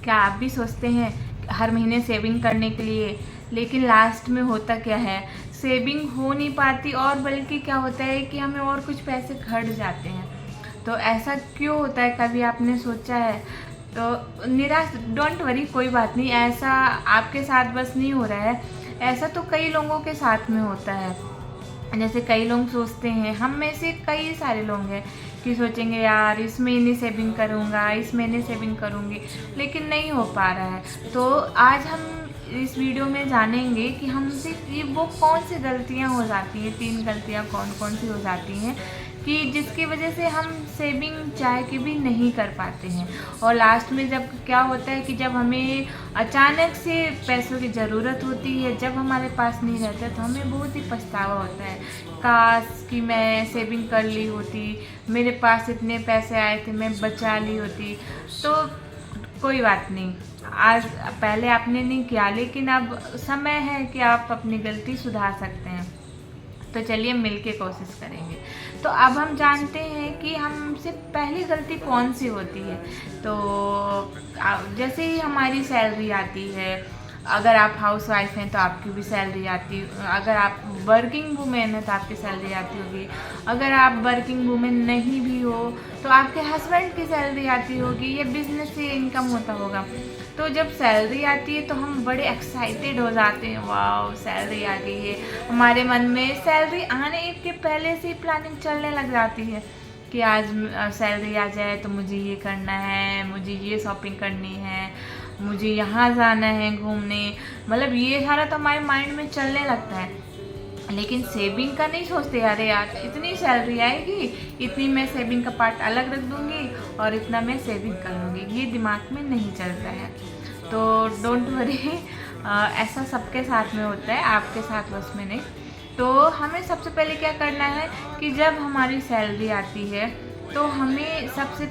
क्या आप भी सोचते हैं हर महीने सेविंग करने के लिए, लेकिन लास्ट में होता क्या है, सेविंग हो नहीं पाती और बल्कि क्या होता है कि हमें और कुछ पैसे घट जाते हैं। तो ऐसा क्यों होता है, कभी आपने सोचा है? तो निराश डोंट वरी, कोई बात नहीं, ऐसा आपके साथ बस नहीं हो रहा है, ऐसा तो कई लोगों के साथ में होता है। जैसे कई लोग सोचते हैं, हम में से कई सारे लोग हैं कि सोचेंगे यार इस महीने सेविंग करूँगा, इस महीने सेविंग करूँगी, लेकिन नहीं हो पा रहा है। तो आज हम इस वीडियो में जानेंगे कि हमसे ये वो कौन सी गलतियाँ हो जाती हैं, 3 गलतियाँ कौन कौन सी हो जाती हैं कि जिसकी वजह से हम सेविंग चाह के भी नहीं कर पाते हैं। और लास्ट में जब क्या होता है कि जब हमें अचानक से पैसों की ज़रूरत होती है, जब हमारे पास नहीं रहता तो हमें बहुत ही पछतावा होता है, काश कि मैं सेविंग कर ली होती, मेरे पास इतने पैसे आए थे, मैं बचा ली होती। तो कोई बात नहीं, आज पहले आपने नहीं किया, लेकिन अब समय है कि आप अपनी गलती सुधार सकते हैं। तो चलिए मिलके कोशिश करेंगे। तो अब हम जानते हैं कि हमसे पहली गलती कौन सी होती है। तो जैसे ही हमारी सैलरी आती है, अगर आप हाउस वाइफ हैं तो आपकी भी सैलरी आती, अगर आप वर्किंग वूमेन हैं तो आपकी सैलरी आती होगी, अगर आप वर्किंग वूमेन नहीं भी हो तो आपके हस्बैंड की सैलरी आती होगी, या बिजनेस से इनकम होता होगा। तो जब सैलरी आती है तो हम बड़े एक्साइटेड हो जाते हैं, वाह सैलरी आ गई है। हमारे मन में सैलरी आने के पहले से ही प्लानिंग चलने लग जाती है कि आज सैलरी आ जाए तो मुझे ये करना है, मुझे ये शॉपिंग करनी है, मुझे यहाँ जाना है घूमने, मतलब ये सारा तो हमारे माइंड में चलने लगता है। लेकिन सेविंग का नहीं सोचते, अरे यार इतनी सैलरी आएगी, इतनी मैं सेविंग का पार्ट अलग रख दूंगी और इतना मैं सेविंग कर लूँगी, ये दिमाग में नहीं चलता है। तो डोंट वरी, ऐसा सबके साथ में होता है, आपके साथ बस में नहीं। तो हमें सबसे पहले क्या करना है कि जब हमारी सैलरी आती है तो हमें सबसे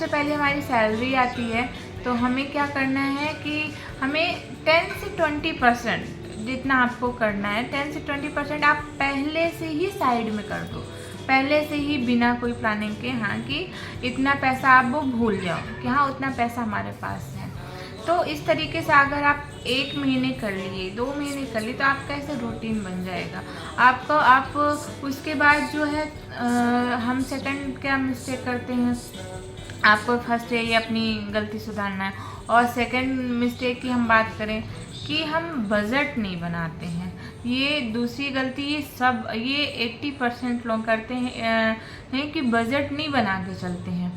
पहले हमारी सैलरी आती है तो हमें क्या करना है कि हमें 10 से 20% जितना आपको करना है, 10 से 20% आप पहले से ही साइड में कर दो, पहले से ही बिना कोई प्लानिंग के। हाँ कि इतना पैसा आप वो भूल जाओ कि हाँ उतना पैसा हमारे पास है। तो इस तरीके से अगर आप 1 महीने कर लिए, 2 महीने कर लिए, तो आपका ऐसा रूटीन बन जाएगा आपको। आप उसके बाद जो है हम सेकंड क्या मिस्टेक करते हैं, आपको फर्स्ट ये अपनी गलती सुधारना है। और सेकंड मिस्टेक की हम बात करें कि हम बजट नहीं बनाते हैं, ये दूसरी गलती। ये 80% लोग करते हैं कि बजट नहीं बना के चलते हैं।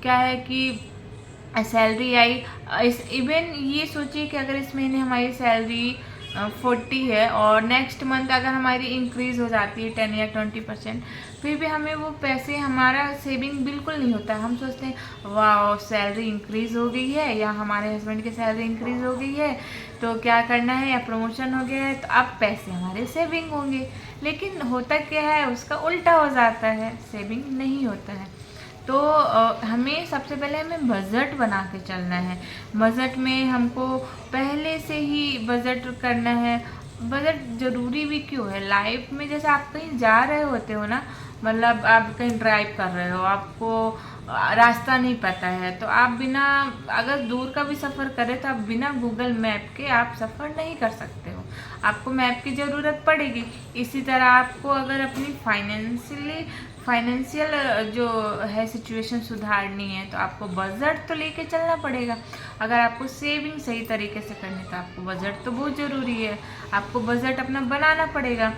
क्या है कि सैलरी आई, इवन ये सोचिए कि अगर इस महीने हमारी सैलरी 40 है और नेक्स्ट मंथ अगर हमारी इंक्रीज़ हो जाती है 10 या 20%, फिर भी हमें वो पैसे, हमारा सेविंग बिल्कुल नहीं होता। हम सोचते हैं वाह सैलरी इंक्रीज़ हो गई है, या हमारे हस्बैंड की सैलरी इंक्रीज़ हो गई है तो क्या करना है, या प्रमोशन हो गया है तो अब पैसे हमारे सेविंग होंगे। लेकिन होता क्या है, उसका उल्टा हो जाता है, सेविंग नहीं होता है। तो हमें सबसे पहले हमें बजट बना के चलना है। बजट में हमको पहले से ही बजट करना है। बजट ज़रूरी भी क्यों है लाइफ में, जैसे आप कहीं जा रहे होते हो ना, मतलब आप कहीं ड्राइव कर रहे हो, आपको रास्ता नहीं पता है, तो आप बिना, अगर दूर का भी सफ़र करें तो आप बिना गूगल मैप के आप सफ़र नहीं कर सकते हो, आपको मैप की ज़रूरत पड़ेगी। इसी तरह आपको अगर अपनी फाइनेंशियल जो है सिचुएशन सुधारनी है तो आपको बजट तो लेके चलना पड़ेगा। अगर आपको सेविंग सही तरीके से करनी है तो आपको बजट तो बहुत ज़रूरी है, आपको बजट अपना बनाना पड़ेगा।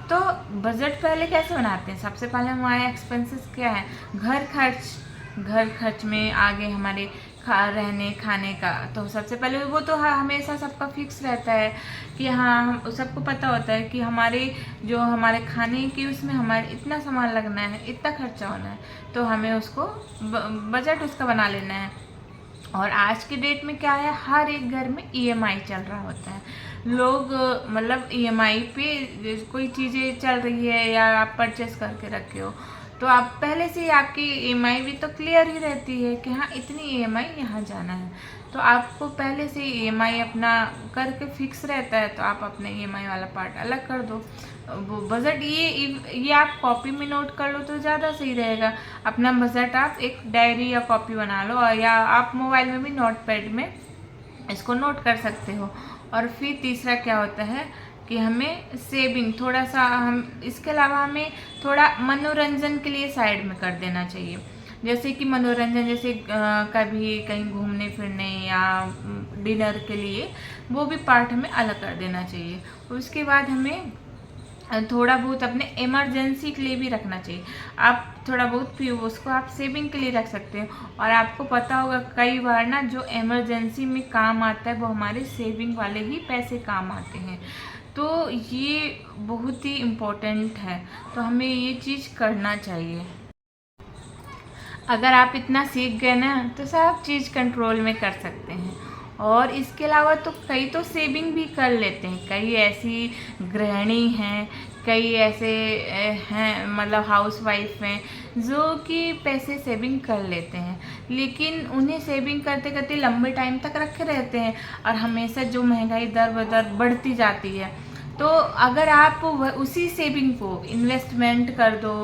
तो बजट पहले कैसे बनाते हैं, सबसे पहले हमारे एक्सपेंसेस क्या है, घर खर्च में आगे हमारे रहने खाने का। तो सबसे पहले वो तो हमेशा सबका फिक्स रहता है कि हाँ, हम सबको पता होता है कि हमारे खाने की उसमें हमारे इतना सामान लगना है, इतना खर्चा होना है, तो हमें उसको बजट उसका बना लेना है। और आज के डेट में क्या है, हर एक घर में ईएमआई चल रहा होता है। लोग मतलब ईएमआई पे कोई चीज़ें चल रही है या आप परचेस करके रखे हो तो आप पहले से ही आपकी ईएमआई भी तो क्लियर ही रहती है कि हाँ इतनी ईएमआई यहाँ जाना है। तो आपको पहले से ही ईएमआई अपना करके फिक्स रहता है, तो आप अपने ईएमआई वाला पार्ट अलग कर दो। वो बजट ये आप कॉपी में नोट कर लो तो ज़्यादा सही रहेगा। अपना बजट आप एक डायरी या कॉपी बना लो, और या आप मोबाइल में भी नोटपैड में इसको नोट कर सकते हो। और फिर तीसरा क्या होता है कि हमें सेविंग थोड़ा सा, हम इसके अलावा हमें थोड़ा मनोरंजन के लिए साइड में कर देना चाहिए। जैसे कि मनोरंजन, जैसे कभी कहीं घूमने फिरने या डिनर के लिए, वो भी पार्ट हमें अलग कर देना चाहिए। उसके बाद हमें थोड़ा बहुत अपने इमरजेंसी के लिए भी रखना चाहिए। आप थोड़ा बहुत फिर उसको आप सेविंग के लिए रख सकते हो। और आपको पता होगा कई बार ना जो इमरजेंसी में काम आता है वो हमारे सेविंग वाले ही पैसे काम आते हैं। तो ये बहुत ही इम्पोर्टेंट है, तो हमें ये चीज़ करना चाहिए। अगर आप इतना सीख गए ना तो सब चीज़ कंट्रोल में कर सकते हैं। और इसके अलावा तो कई तो सेविंग भी कर लेते हैं, कई ऐसी गृहिणी हैं, कई ऐसे हैं मतलब हाउस वाइफ हैं जो कि पैसे सेविंग कर लेते हैं, लेकिन उन्हें सेविंग करते करते लंबे टाइम तक रखे रहते हैं, और हमेशा जो महंगाई दर बदर बढ़ती जाती है। तो अगर आप उसी सेविंग को इन्वेस्टमेंट कर दो,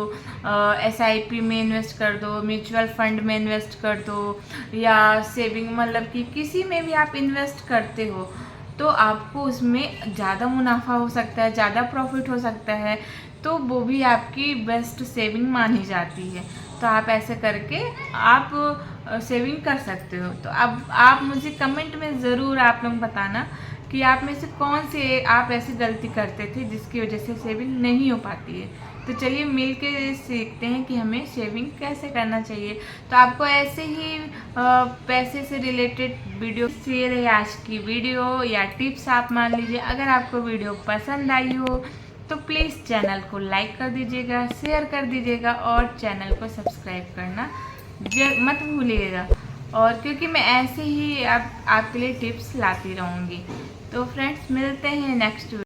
एसआईपी में इन्वेस्ट कर दो, म्यूचुअल फंड में इन्वेस्ट कर दो, या सेविंग मतलब कि किसी में भी आप इन्वेस्ट करते हो, तो आपको उसमें ज़्यादा मुनाफा हो सकता है, ज़्यादा प्रॉफिट हो सकता है। तो वो भी आपकी बेस्ट सेविंग मानी जाती है। तो आप ऐसे करके आप सेविंग कर सकते हो। तो अब आप मुझे कमेंट में ज़रूर आप लोग बताना कि आप में से कौन से आप ऐसी गलती करते थे जिसकी वजह से सेविंग नहीं हो पाती है। तो चलिए मिल के सीखते हैं कि हमें सेविंग कैसे करना चाहिए। तो आपको ऐसे ही पैसे से रिलेटेड वीडियो शेयर है आज की वीडियो या टिप्स आप मान लीजिए। अगर आपको वीडियो पसंद आई हो तो प्लीज़ चैनल को लाइक कर दीजिएगा, शेयर कर दीजिएगा, और चैनल को सब्सक्राइब करना मत भूलिएगा। और क्योंकि मैं ऐसे ही आपके लिए टिप्स लाती रहूँगी। तो फ्रेंड्स मिलते हैं नेक्स्ट